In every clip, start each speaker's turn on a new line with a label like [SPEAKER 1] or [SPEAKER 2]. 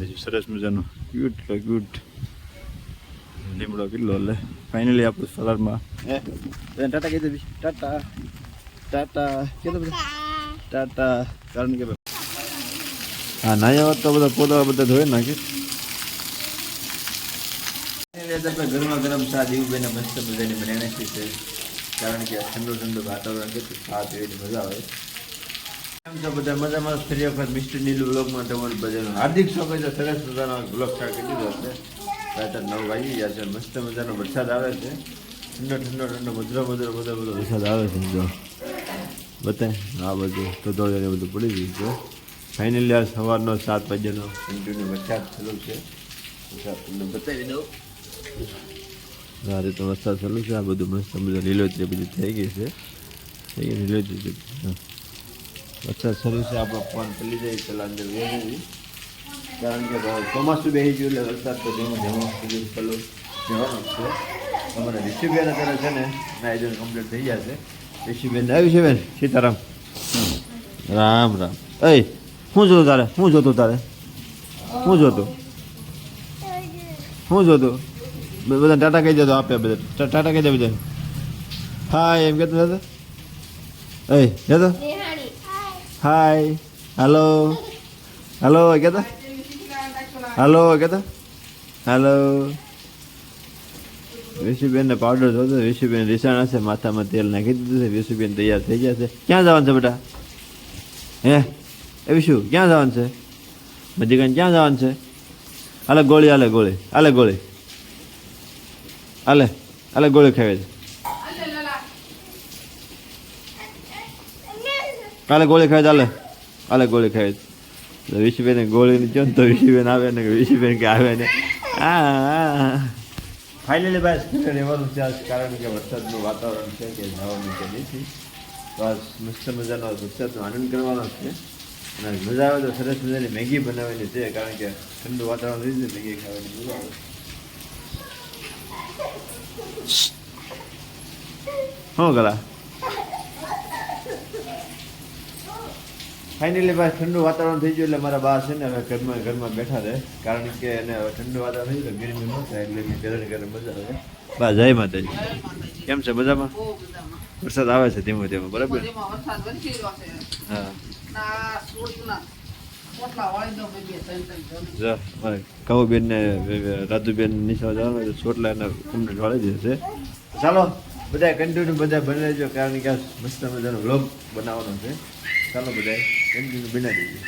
[SPEAKER 1] દેજો. સરસ મજાનો ક્યુટ ક્યુટ લીમડો કેટલો એટલે ફાઇનલી આપણું સલાડમાં ટાટા કહી દે. ટાટા ટાટા કીધું બધા ટાટા. કારણ કે હા નાયા વાત તો બધા પોતા બધા ધોઈ નાખી. આપણે ગરમા ગરમ ચા દીવભાઈને મસ્ત મજાની બનાવી છે. કારણ કે ઠંડુ ઠંડુ વાતાવરણ કેટલું ચા પીવાની મજા આવે. કેમ છો બધા મજામાં? ફરી વખત મિસ્ટર નીલુ બ્લોગમાં તમારું બધાનું હાર્દિક સ્વાગત છે. સરસ મજાનો બ્લોગ સ્ટાર્ટ કરી દીધો હશે. રાત્રે 9 વાગી ગયા છે. મસ્ત મજાનો વરસાદ આવે છે. ઠંડો ઠંડો ઠંડો મધુરો વરસાદ આવે છે. જો બતાય આ બધું તો દોડે બધું પડી ગયું છે. ફાઇનલી આ સવારનો 7 વાગ્યાનો કન્ટિન્યુ વરસાદ ચાલુ છે. વરસાદ તમને બતાવી દઉં. રાતે તો વરસાદ ચાલુ છે. આ બધું મસ્ત મજા લીલોતરી બધી થઈ ગઈ છે. લીલોતરી વરસાદ શરૂ છે. આપણો ફોન ચલી જાય પેલા અંદર વેરી. કારણ કે ચોમાસું બેસી ગયું એટલે વરસાદ તો ધીમો ધીમો ચાલુ જવાનું છે. તમારે ઋષિબેન અત્યારે છે ને આયોજન કમ્પ્લીટ થઈ ગયા છે. ઋષિબેન આવ્યું છે બેન? સીતારામ રામ રામ. એ શું જોતું તારે? શું જોતું તારે? શું જોતું? શું જોતું? બધા ટાટા કહી દેતો. આપે બધા ટાટા કહી દે બધા. હાય એમ કહેતો દાદા. એ જતો હાય હાલો હાલો કહેતા. હાલો કહેતા. હાલો. ઋષિબેનને પાવડર જોતો. ઋષિબેન રીસાણા છે. માથામાં તેલ નાખી દીધું છે. ઋષિબેન તૈયાર થઈ ગયા છે. ક્યાં જવાનું છે બેટા? હે એવી શું? ક્યાં જવાનું છે? મજીકાન ક્યાં જવાનું છે? હાલે ગોળી હાલે ગોળી હાલે ગોળી હાલે હાલે ગોળી ખાવે છે. હાલે ગોળી ખાવે છે. હાલે હાલે ગોળી ખાવે છે. ઋષિબેન ગોળીની જો ને તો ઋષિબેન આવે ને ઋષિબેન કે આવે ને. હા ફાઇનલી ભાઈ રહેવાનું છે. કારણ કે વરસાદનું વાતાવરણ છે કે જવાનું છે નથી. બસ મસ્ત મજાનો વરસાદનો આનંદ કરવાનો છે. અને મજા આવે તો સરસ મજાની મેગી બનાવવાની છે. કારણ કે ઠંડુ વાતાવરણ થઈ જાય મેગી ખાવાની મજા આવે. શું કરા? ફાઇનલી ભાઈ ઠંડુ વાતાવરણ થઈ ગયું એટલે મારા બા છે ને હવે ઘરમાં બેઠા રહે. કારણ કે એને હવે ઠંડુ વાતાવરણ થઈ ગયું ગરમી ન થાય એટલે એની ઘરે મજા આવે. બા જય માતાજી. કેમ છે? મજામાં? વરસાદ આવે છે ધીમો ધીમો બરાબર. હા કહું ને રાજુબેન નિશા જવાનું તો ચોટલા એના કમ્પ્લીટ વાળી જશે. ચાલો બધા કન્ટિન્યુ બધા બની લેજો. કારણ કે મસ્ત મજાનો વ્લોગ બનાવવાનો છે. ચાલો બધા કન્ટિન્યુ બનાવી દેજો.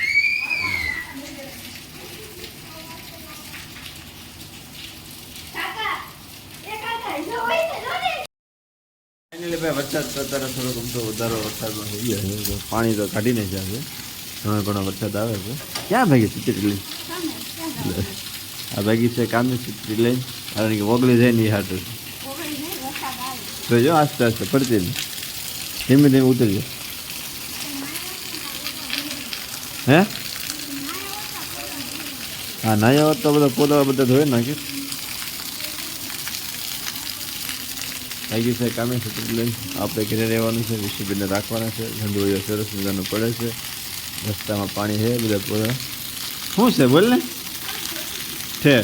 [SPEAKER 1] ફાઇનલી ભાઈ વરસાદ અત્યારે થોડો ગમતો વધારો વરસાદમાં થઈ ગયા છે. પાણી તો કાઢીને જ આવે. ઘણો ઘણો વરસાદ આવે છે. ક્યાં ભાગી ચીતરી આ ભાગી છે કામી ચીતરી લઈને. કારણ કે ઓગળી જાય ને એ હાટું જોજો. આસ્તે આસ્તે પડતી ને ધીમે ધીમે ઉતરજો. હે હા નાયા વાત તો બધા પોતા બધા ધોઈ નાખી. ભાગી છે કામે ચીતરી લઈને. આપણે ઘરે રહેવાનું છે. ઋષિબેનને રાખવાના છે. ઠંડુ સરસ મજાનું પડે છે. રસ્તામાં પાણી છે બધા પોતા. શું છે બોલ ને છે.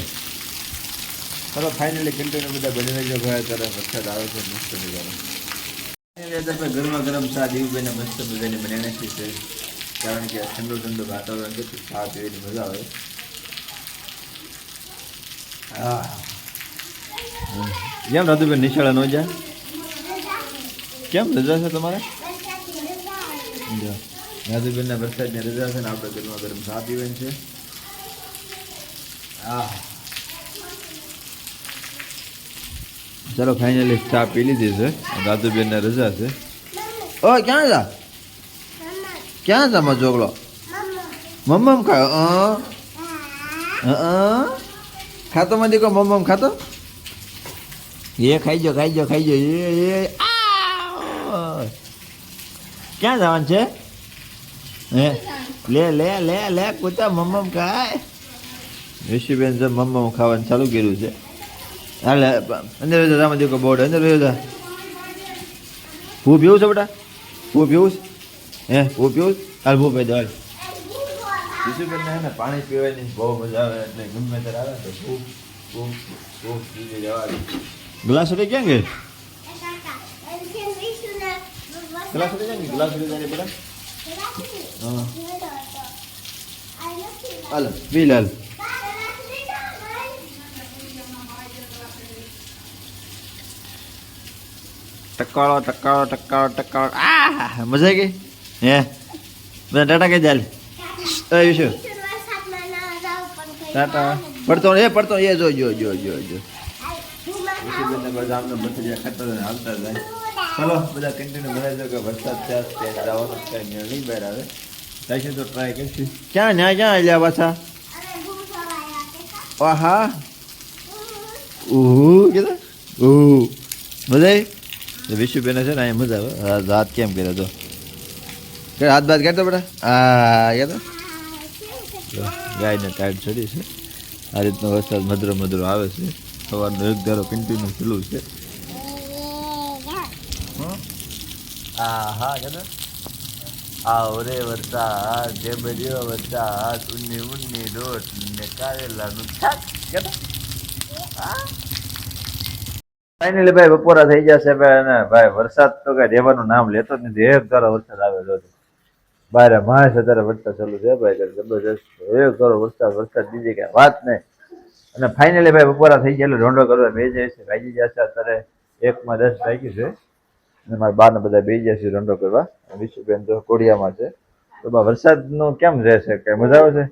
[SPEAKER 1] ચાલો ફાઇનલી કન્ટિન્યુ બધા બની રહેજો. ભાઈ અત્યારે વરસાદ આવે છે મસ્ત મજાનો. આપણે ગરમા ગરમ ચા દીવભાઈને મસ્ત મજાની બનાવી છે. કારણ કે ઠંડુ ઠંડુ વાતાવરણ કેટલું ચા પીવાની મજા આવે. હા કેમ રાજુબેન નિશાળા ન જાય? કેમ રજા છે તમારે? રાજુબેનના વરસાદની રજા છે ને આપણે ગરમા ગરમ ચા પીવાની છે. હા ચાલો ફાઇનલી ચા પી લીધી છે. રાજુબેનને રજા છે. ઓ ક્યાં જા? ક્યાં જા મારો છોકરો? મમ્મમ ખાયો? ખાતો માં દીકો મમ્મમ ખાતો? એ ખાઈ જો ખાઈ જો ખાઈ જો. એ ક્યાં જવાનું છે? હે લે લે લે લે કુતા મમ્મમ ખાય. ઋષિબેન જો મમ્મમ ખાવાનું ચાલુ કર્યું છે. હાલે અંદર રામ દીકો બોર્ડ અંદર જા. ભૂ પીવું છે બેટા? ભૂ પીવું છે? હે ભૂ પીવું? હાલ ભૂ પી દો. હાલ વિશુબેનને છે ને પાણી પીવાની બહુ મજા આવે એટલે ગમે ત્યારે આવે તો ખૂબ ખૂબ ખૂબ પીને જવા ગ્લાસ લઈ ક્યાં ગઈ ગ્લાસ લઈ જાય ગ્લાસ લઈ જાય બધા હા હાલ પી લાલ ટકાળો ટકાળો ટકાળો ટકાળો આ મજા આવી ગઈ હે બધા ટાટા કઈ ચાલ એ શું ટાટા પડતો એ જો જો જો જો જો બધા બથડિયા ખાતા હાલતા જાય ચલો બધા કન્ટિન્યુ બનાવી દો કે વરસાદ ત્યાં જવાનો કઈ મેળ નહીં બહાર આવે થાય તો ટ્રાય કરીશું ક્યાં ન્યા ક્યાં આવ્યા પાછા આહા કીધું મજા આવી વિશુબેન છે ને અહીંયા મજા આવે હાથ કેમ કર્યો તો હાથ બાદ કરતો બેટા હા યાદ ગાયને ટાઈટ ચડી છે આ રીતનો વરસાદ મધુરો મધુરો આવે છે સવારનો એક ધારો કન્ટિન્યુ ચાલુ છે હા યાદ આવરે વરસાદ જે બર્યો વરસાદ ઉન્ની ઉન્ની રોટ ને કારેલાનું શાક યાદ ફાઇનલી ભાઈ બપોરા થઈ જશે અને ભાઈ વરસાદ તો કઈ રહેવાનું નામ લેતો જ નથી એક ધારો વરસાદ આવેલો હતો બારે માણસ અત્યારે વરસાદ ચાલુ છે ભાઈ જબરજસ્ત એક ધારો વરસાદ બીજી કઈ વાત નહીં અને ફાઇનલી ભાઈ બપોરા થઈ ગયા એટલે રોંડો કરવા બે જાય છે ભાઈ જશે અત્યારે 1:10 વાગી છે અને મારા બા ને બધા બે જશે રોંડો કરવા વિશુબેન તો કોડિયામાં છે તો બા વરસાદનું કેમ રહેશે કઈ મજા આવે છે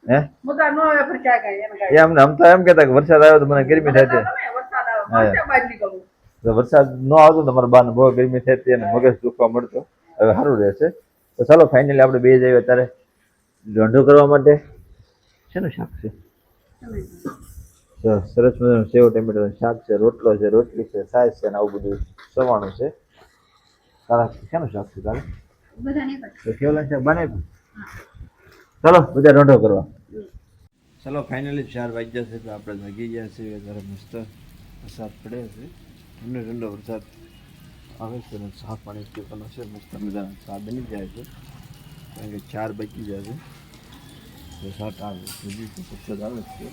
[SPEAKER 1] હે મજા ન આવે પર ક્યાં કઈ એમ આમ તો એમ કહેતા કે વરસાદ આવ્યો તો મને ગરમી થાય છે વરસાદ ન આવતો તો મારા બાને બહુ ગરમી થતી અને મગજ દુખવા મળતો હવે સારું રહેશે તો ચાલો ફાઇનલી આપણે બે જઈએ અત્યારે રોંઢો કરવા માટે શેનું શાક છે સરસ મજાનું સેવ ટમેટાનું શાક છે રોટલો છે રોટલી છે છાશ છે અને આવું બધું સવાણું છે તારા શેનું શાક છે તારે કેવલા શાક બનાવ્યું ચાલો બધા રોંઢો કરવા ચાલો ફાઇનલી 4 વાગ્યા છે તો આપણે વાગી ગયા છીએ ત્યારે મસ્ત વરસાદ પડે છે ઠંડો ઠંડો વરસાદ આવે છે અને ચા પાણી પીવાનો છે મસ્ત મજાના ચા બની જાય છે કારણ કે 4 વાગી જાય છે વરસાદ આવે હજી તો વરસાદ આવે છે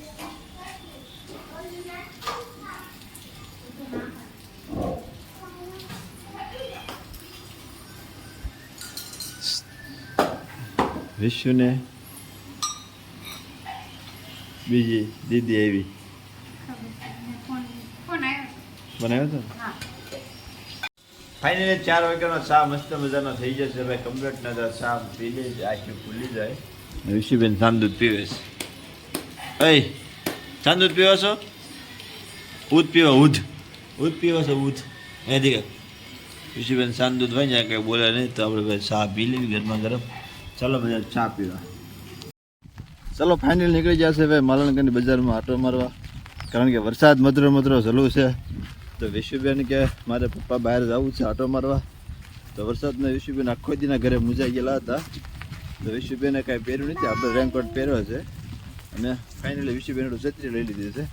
[SPEAKER 1] વિશુને બીજી દીદી આવી બનાવ્યો હતો ફાઇનલી 4 વાગ્યાનો ચા મસ્ત મજાનો થઈ જશે ભાઈ કમ્પ્લીટ ના ચા પી લે આખી ભૂલી જાય વિશુબેન સાંદૂધ પીવે છે અય સાંદૂધ પીવો છો ઉધ પીવો ઉધ પીવો છો ઉધ એ દીકરા વિશુબેન સાંદૂધ હોય ને કંઈ બોલે નહીં તો આપણે ભાઈ ચા પી લેવી ગરમા ગરમ ચાલો બધા ચા પીવા ચાલો ફાઇનલ નીકળી જશે ભાઈ માલણગઢની બજારમાં આટો મારવા કારણ કે વરસાદ મધુરો મધુરો ચાલુ છે તો વિશુબેન કે મારે પપ્પા બહાર જવું છે આટો મારવા તો વરસાદમાં વિશુબેન આખો દીના ઘરે મુંજાઈ ગયેલા હતા તો વિશુબેને કાંઈ પહેર્યું નથી આપણે રેનકોટ પહેર્યો છે અને ફાઇનલી વિશુબેન છત્રી લઈ લીધી છે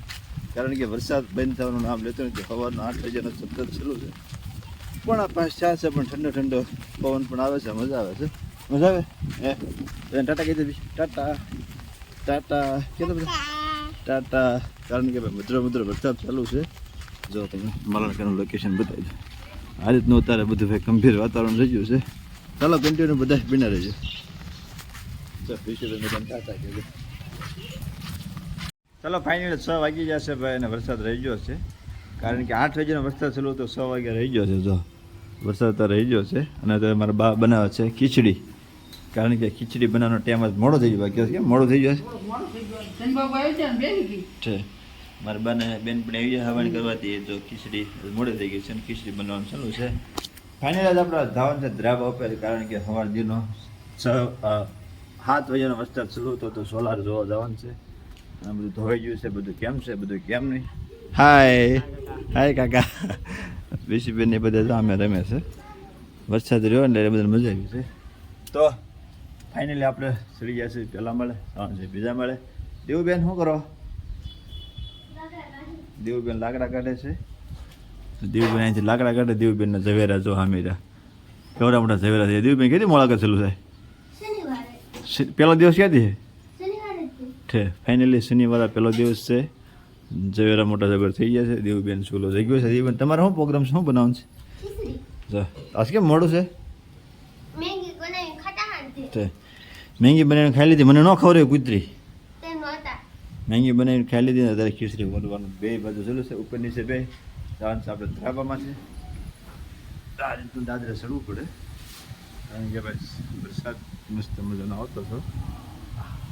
[SPEAKER 1] કારણ કે વરસાદ બંધ થવાનું નામ લેતો નથી સવારનો 8 વાગ્યાનો સતત ચાલુ છે પણ આ 5-4 છે પણ ઠંડો ઠંડો પવન પણ આવે છે મજા આવે છે મજા આવે હે ટાટા કહી દે ટાટા ટાટા કીધું બધા ટાટા કારણ કે ભાઈ મધુરો મધુરો વરસાદ ચાલુ છે જો તમે માલણકાનું લોકેશન બતાવી દો આ રીતનું અત્યારે બધું ભાઈ ગંભીર વાતાવરણ રહી ગયું છે ચાલો કન્ટિન્યુ બધા બિના રહેજો ટાટા કહેજો ચાલો ફાઇનલી 6 વાગી જશે ભાઈ અને વરસાદ રહી ગયો છે કારણ કે 8 વાગ્યાનો વરસાદ ચાલુ તો 6 વાગ્યા રહી ગયો છે જો વરસાદ તો રહી ગયો છે અને તો મારા બા બનાવે છે ખીચડી કારણ કે ખીચડી બનાવવાનો ટાઈમ જ મોડો થઈ ગયો કેમ મોડો થઈ ગયો છે મારા બાને બેન પણ એવી હવાણી કરવાથી તો ખીચડી મોડે થઈ ગઈ છે અને ખીચડી બનાવવાનું ચાલુ છે ફાઇનલ જ આપણે ધાવન છે ધ્રાબ આપે કારણ કે સવાર દીનો 7 વાગ્યાનો વરસાદ ચાલુ હતો તો સોલાર જોવા જવાનું છે આ બધું ધોવાઈ ગયું છે બધું કેમ નહીં હાય કાકા વિશુબેન એ બધા સામે રમે છે વરસાદ રહ્યો એટલે બધા મજા આવી છે તો ફાઇનલી આપણે ચડી ગયા છીએ પહેલાં મળે બીજા મળે દેવુબેન શું કરો દેવુબેન લાકડા કાઢે છે દેવુબેન અહીંથી લાકડા કાઢે દેવુબેનના ઝવેરા જો હામીરા કેવડા મોટા ઝવેરા છે દેવુબેન કેટલી મોળા કરેલું થાય
[SPEAKER 2] પહેલો દિવસ ક્યાંથી
[SPEAKER 3] શનિવારે જ
[SPEAKER 2] છે ફાઇનલી શનિવારે પહેલો દિવસ છે ઝવેરા મોટા ઝઘડ થઈ ગયા છે દેવુબેન ચૂલો થઈ ગયો છે દેવુબેન તમારે શું પ્રોગ્રામ શું બનાવવાનું છે
[SPEAKER 3] ખીચડી
[SPEAKER 2] જો આજ કેમ મોડું છે
[SPEAKER 3] મેગી બનાવી ખાતા હાંડતી
[SPEAKER 2] તે મેંગી બનાવીને ખાઈ લીધી મને ન ખબર કૂતરી
[SPEAKER 3] તે નહોતા
[SPEAKER 2] મેંગી બનાવીને ખાઈ લીધી ને અત્યારે ખીચડી બોલવાનું બે બાજુ ચલું છે ઉપર નીચે બે ડાન્સ આપણે ધરાબામાં છે આ રીતનું દાદરે ચડવું પડે કારણ કે ભાઈ વરસાદ મસ્ત મજાનો આવતો હતો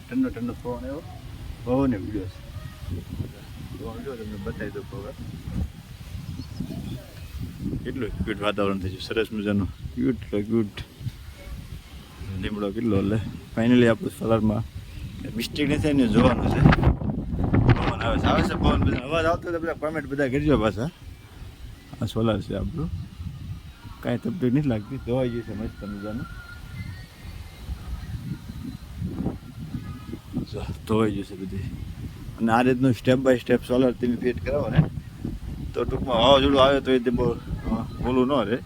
[SPEAKER 2] ઠંડો ઠંડો પવન એવો પવન વિડીયો છે વિડીયો તમને બતાવી દો પવન કેટલું ક્યુટ વાતાવરણ થઈ ગયું સરસ મજાનું ક્યુટ લીમડો કેટલો એટલે ફાઇનલી આપણું સોલારમાં મિસ્ટેક નથી થાય ને જોવાનું છે પવન આવે છે પવન બધા અવાજ આવતો તો બધા કોમેન્ટ બધા કરજો પાછા આ સોલાર છે આપણું કાંઈ તકલીફ નથી લાગતી ધોવાઈ ગયું છે મસ્ત મજાનું ધોવાઈ ગયું છે બધી અને આ રીતનું સ્ટેપ બાય સ્ટેપ સોલાર તમે ફિટ કરાવો ને તો ટૂંકમાં વાવાઝોડું આવે તો એ બહુ બોલું ન રહે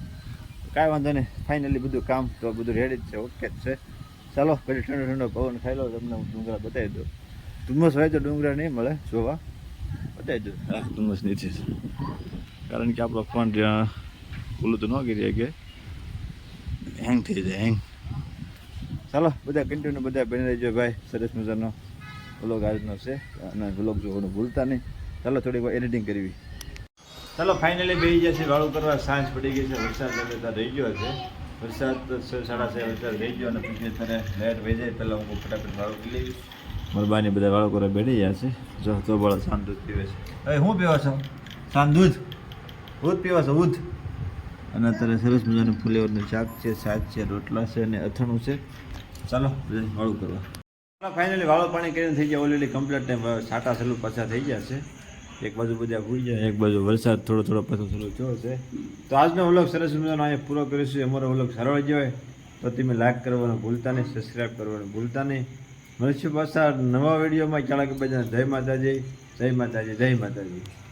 [SPEAKER 2] કાંઈ વાંધો નહીં ફાઇનલી બધું કામ તો બધું રેડી જ છે ઓકે જ છે ચાલો પછી ઠંડો ઠંડો પવન ખાઈ લો તમને હું ડુંગરા બતાવી દઉં ધુમ્મસ હોય તો ડુંગરા નહીં મળે જોવા બતાવી દઉં હા ધુમ્મસ નીચે છે કારણ કે આપણો ફોન બોલું તો ન કરી કે હેંગ થઈ જાય હેંગ ચાલો બધા કન્ટિન્યુ બધા બની રહેજો ભાઈ સરસ મજાનો વ્લોગ આજનો છે અને વ્લોગ જોવાનું ભૂલતા નહીં ચાલો થોડીક વાર એડિટિંગ કરવી ચાલો ફાઇનલી બેસી જશે વાળું કરવા સાંજ પડી ગઈ છે વરસાદ લગતા રહી ગયો છે વરસાદ 6:30 વરસાદ રહી ગયો અને પછી અત્યારે લાઇટ વહી જાય પહેલાં હું ફટાફટ વાળું પી લઈશ મરબાની બધા વાળો કરવા બેઠી ગયા છે જો તો બળા શાંત દૂધ પીવે છે હવે હું પીવા છો શાંત દૂધ પીવા છો દૂધ અને અત્યારે સરસ મજાનું ફુલેવરનું શાક છે શાક છે રોટલા છે અને અથાણું છે ચાલો બધા વાળું કરવા ફાઇનલી વાળો પાણી કરીને થઈ ગયા ઓલરેડી કમ્પ્લીટ ટાઈમ છાંટા સલું પાછા થઈ ગયા છે એક બાજુ બધા ભૂઈ જાય એક બાજુ વરસાદ થોડો પાછો થોડો થયો છે તો આજનો વ્લોગ સરસ મજાનો અહીંયા પૂરો કરીશું અમારો વ્લોગ સારો લાગ્યો હોય તો તમે લાઈક કરવાનું ભૂલતા નહીં સબસ્ક્રાઈબ કરવાનું ભૂલતા નહીં મળીશું પાછા નવા વિડીયોમાં ચાલો કે બધાને જય માતાજી જય માતાજી જય માતાજી